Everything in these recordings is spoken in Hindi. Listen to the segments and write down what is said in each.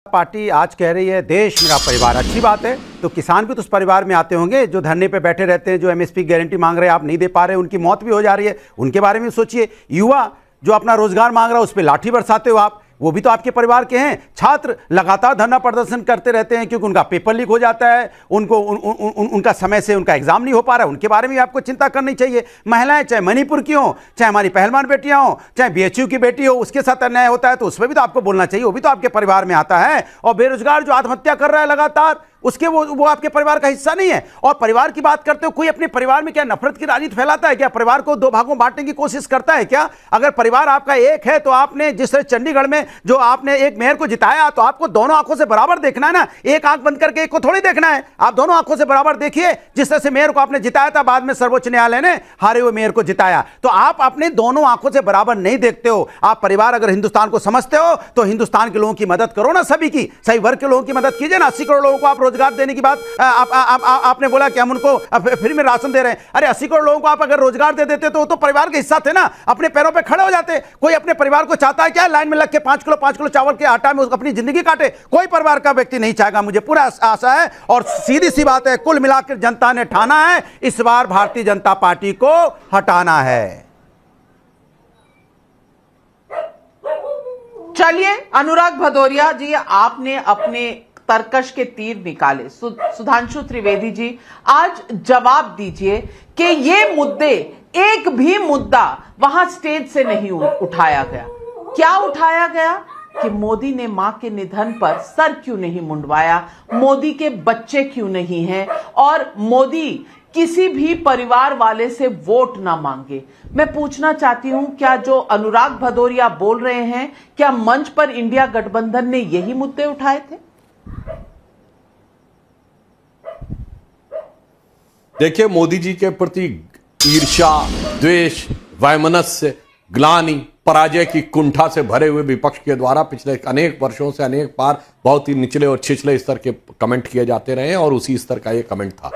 पार्टी आज कह रही है देश मेरा परिवार, अच्छी बात है। तो किसान भी तो उस परिवार में आते होंगे जो धरने पे बैठे रहते हैं, जो एमएसपी गारंटी मांग रहे हैं, आप नहीं दे पा रहे, उनकी मौत भी हो जा रही है, उनके बारे में सोचिए। युवा जो अपना रोजगार मांग रहा है उस पर लाठी बरसाते हो आप, वो भी तो आपके परिवार के हैं। छात्र लगातार धरना प्रदर्शन करते रहते हैं क्योंकि उनका पेपर लीक हो जाता है, उनका समय से उनका एग्जाम नहीं हो पा रहा है, उनके बारे में आपको चिंता करनी चाहिए। महिलाएं चाहे मणिपुर की हो, चाहे हमारी पहलवान बेटियां हो, चाहे बीएचयू की बेटी हो, उसके साथ अन्याय होता है तो उस पर भी तो आपको बोलना चाहिए, वो भी तो आपके परिवार में आता है। और बेरोजगार जो आत्महत्या कर रहा है लगातार, उसके वो आपके परिवार का हिस्सा नहीं है। और परिवार की बात करते हो, कोई अपने परिवार में क्या नफरत की राजनीति फैलाता है क्या? परिवार को दो भागों बांटने की कोशिश करता है क्या? अगर परिवार आपका एक है तो आपने जिस तरह चंडीगढ़ में जो आपने एक मेयर को जिताया, तो आपको दोनों आंखों से बराबर देखना है ना, एक आंख बंद करके एक को थोड़ी देखना है। आप दोनों आंखों से बराबर देखिए। जिस तरह से मेयर को आपने जिताया था, बाद में सर्वोच्च न्यायालय ने हारे हुए मेयर को जिताया, तो आप अपने दोनों आंखों से बराबर नहीं देखते हो। आप परिवार अगर हिंदुस्तान को समझते हो तो हिंदुस्तान के लोगों की मदद करो ना, सभी की, सही वर्ग के लोगों की मदद कीजिए ना। 80 करोड़ लोगों को आप रोजगार देने की बात आपने बोला कि हम उनको फ्री में राशन दे रहे हैं। अरे 80 करोड़ लोगों को आप अगर रोजगार दे देते तो परिवार के हिस्सा थे ना, अपने पैरों पे खड़े हो जाते। कोई अपने परिवार को चाहता है क्या लाइन में लग के 5 किलो चावल के आटा में अपनी जिंदगी काटे? कोई परिवार का व्यक्ति नहीं चाहेगा, मुझे पूरा आशा है। और सीधी सी बात है, कुल मिलाकर जनता ने ठाना है इस बार भारतीय जनता पार्टी को हटाना है। चलिए अनुराग भदौरिया जी, आपने अपने तर्कश के तीर निकाले। सुधांशु त्रिवेदी जी, आज जवाब दीजिए कि ये मुद्दे, एक भी मुद्दा वहां स्टेज से नहीं उठाया गया। क्या उठाया गया कि मोदी ने मां के निधन पर सर क्यों नहीं मुंडवाया, मोदी के बच्चे क्यों नहीं हैं, और मोदी किसी भी परिवार वाले से वोट ना मांगे। मैं पूछना चाहती हूं, क्या जो अनुराग भदौरिया बोल रहे हैं, क्या मंच पर इंडिया गठबंधन ने यही मुद्दे उठाए थे? देखिए, मोदी जी के प्रति ईर्ष्या, द्वेष, वैमनस्य, ग्लानि, पराजय की कुंठा से भरे हुए विपक्ष के द्वारा पिछले अनेक वर्षों से अनेक बार बहुत ही निचले और छिछले स्तर के कमेंट किए जाते रहे और उसी स्तर का यह कमेंट था।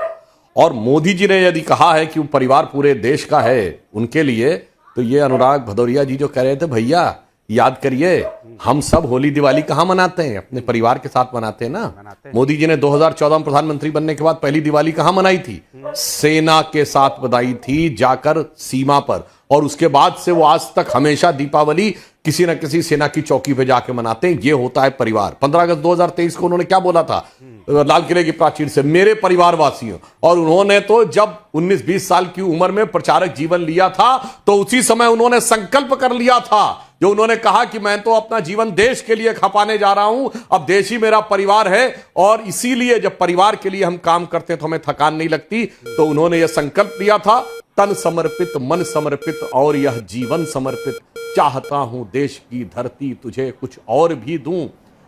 और मोदी जी ने यदि कहा है कि वो परिवार पूरे देश का है उनके लिए, तो ये अनुराग भदौरिया जी जो कह रहे थे, भैया याद करिए, हम सब होली दिवाली कहां मनाते हैं? अपने परिवार के साथ मनाते हैं ना। मोदी जी ने 2014 में प्रधानमंत्री बनने के बाद पहली दिवाली कहां मनाई थी? सेना के साथ मनाई थी, जाकर सीमा पर। और उसके बाद से वो आज तक हमेशा दीपावली किसी न किसी सेना की चौकी पे जाके मनाते हैं। ये होता है परिवार। 15 अगस्त 2023 को उन्होंने क्या बोला था लाल किले की प्राचीर से? मेरे परिवार वासियों। और उन्होंने तो जब 19-20 साल की उम्र में प्रचारक जीवन लिया था, तो उसी समय उन्होंने संकल्प कर लिया था, जो उन्होंने कहा कि मैं तो अपना जीवन देश के लिए खपाने जा रहा हूं, अब देश ही मेरा परिवार है। और इसीलिए जब परिवार के लिए हम काम करते हैं तो हमें थकान नहीं लगती। तो उन्होंने यह संकल्प लिया था, तन समर्पित, मन समर्पित और यह जीवन समर्पित, चाहता हूं देश की धरती तुझे कुछ और भी दूं,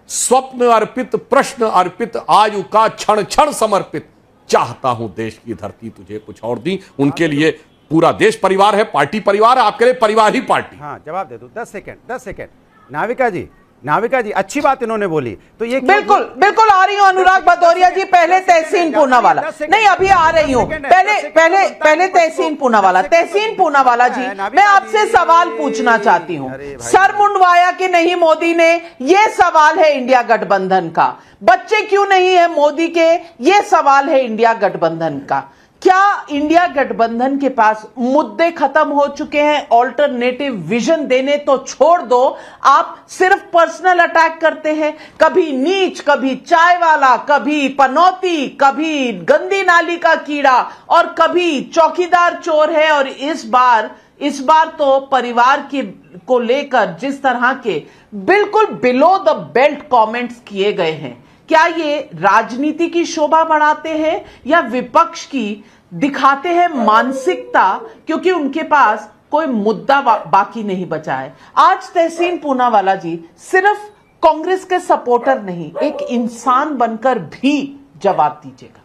स्वप्न अर्पित, प्रश्न अर्पित, आयु का क्षण क्षण समर्पित, चाहता हूं देश की धरती तुझे कुछ और दी। उनके लिए पूरा देश परिवार है, पार्टी परिवार है, आपके लिए परिवार ही पार्टी। हाँ, जवाब दे दो। 10 सेकंड। नाविका जी अच्छी बात इन्होंने बोली, तो ये बिल्कुल आ रही हूं अनुराग भदौरिया जी। पहले तहसीन पूनावाला, नहीं अभी आ रही हूं। पहले तहसीन पूनावाला जी, मैं आपसे सवाल पूछना चाहती हूं। सर मुंडवाया कि नहीं मोदी ने, यह सवाल है इंडिया गठबंधन का। बच्चे क्यों नहीं है मोदी के, यह सवाल है इंडिया गठबंधन का। क्या इंडिया गठबंधन के पास मुद्दे खत्म हो चुके हैं? ऑल्टरनेटिव विजन देने तो छोड़ दो, आप सिर्फ पर्सनल अटैक करते हैं। कभी नीच, कभी चाय वाला, कभी पनौती, कभी गंदी नाली का कीड़ा, और कभी चौकीदार चोर है। और इस बार तो परिवार को लेकर जिस तरह के बिल्कुल बिलो द बेल्ट कमेंट्स किए गए हैं, क्या ये राजनीति की शोभा बढ़ाते हैं या विपक्ष की दिखाते हैं मानसिकता, क्योंकि उनके पास कोई मुद्दा बाकी नहीं बचा है? आज तहसीन पूनावाला जी सिर्फ कांग्रेस के सपोर्टर नहीं, एक इंसान बनकर भी जवाब दीजिएगा।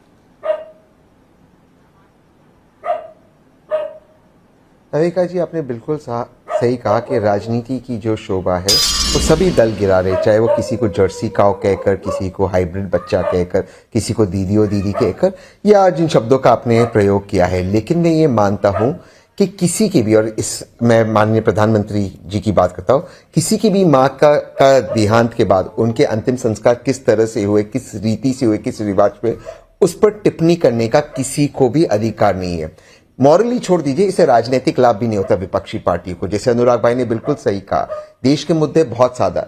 नाविका जी, आपने बिल्कुल सही कहा कि राजनीति की जो शोभा है वो सभी दल गिरा रहे, चाहे वो किसी को जर्सी काऊ कहकर, किसी को हाइब्रिड बच्चा कहकर, किसी को दीदी कहकर, या जिन शब्दों का आपने प्रयोग किया है। लेकिन मैं ये मानता हूं कि किसी की भी, और इस मैं माननीय प्रधानमंत्री जी की बात करता हूं, किसी की भी मां का देहांत के बाद उनके अंतिम संस्कार किस तरह से हुए, किस रीति से हुए, किस रिवाज पे, उस पर टिप्पणी करने का किसी को भी अधिकार नहीं है। मॉरली छोड़ दीजिए, इसे राजनीतिक लाभ भी नहीं होता विपक्षी पार्टी को। जैसे अनुराग भाई ने बिल्कुल सही कहा, देश के मुद्दे बहुत सादा,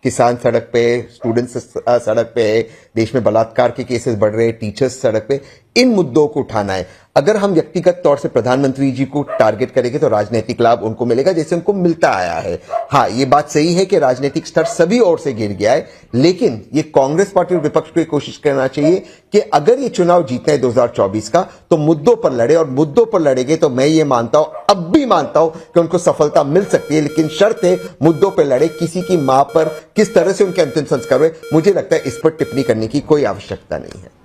किसान सड़क पे, स्टूडेंट्स सड़क पे है, देश में बलात्कार के केसेस बढ़ रहे हैं, टीचर्स सड़क पे, इन मुद्दों को उठाना है। अगर हम व्यक्तिगत तौर से प्रधानमंत्री जी को टारगेट करेंगे तो राजनीतिक लाभ उनको मिलेगा जैसे उनको मिलता आया है। हाँ, ये बात सही है कि राजनीतिक स्तर सभी ओर से गिर गया है, लेकिन ये कांग्रेस पार्टी और विपक्ष को ये कोशिश करना चाहिए कि अगर ये चुनाव जीतना है 2024 का, तो मुद्दों पर लड़े, और मुद्दों पर लड़ेंगे तो मैं ये मानता हूं, अब भी मानता हूं कि उनको सफलता मिल सकती है, लेकिन शर्त है मुद्दों पर लड़े। किसी की मां पर किस तरह से उनके अंतिम संस्कार हुए, मुझे लगता है इस पर टिप्पणी करने की कोई आवश्यकता नहीं है।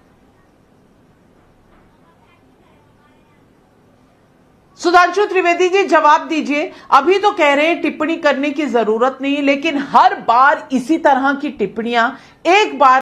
सुधांशु त्रिवेदी जी, जवाब दीजिए। अभी तो कह रहे हैं टिप्पणी करने की जरूरत नहीं, लेकिन हर बार इसी तरह की टिप्पणियां एक बार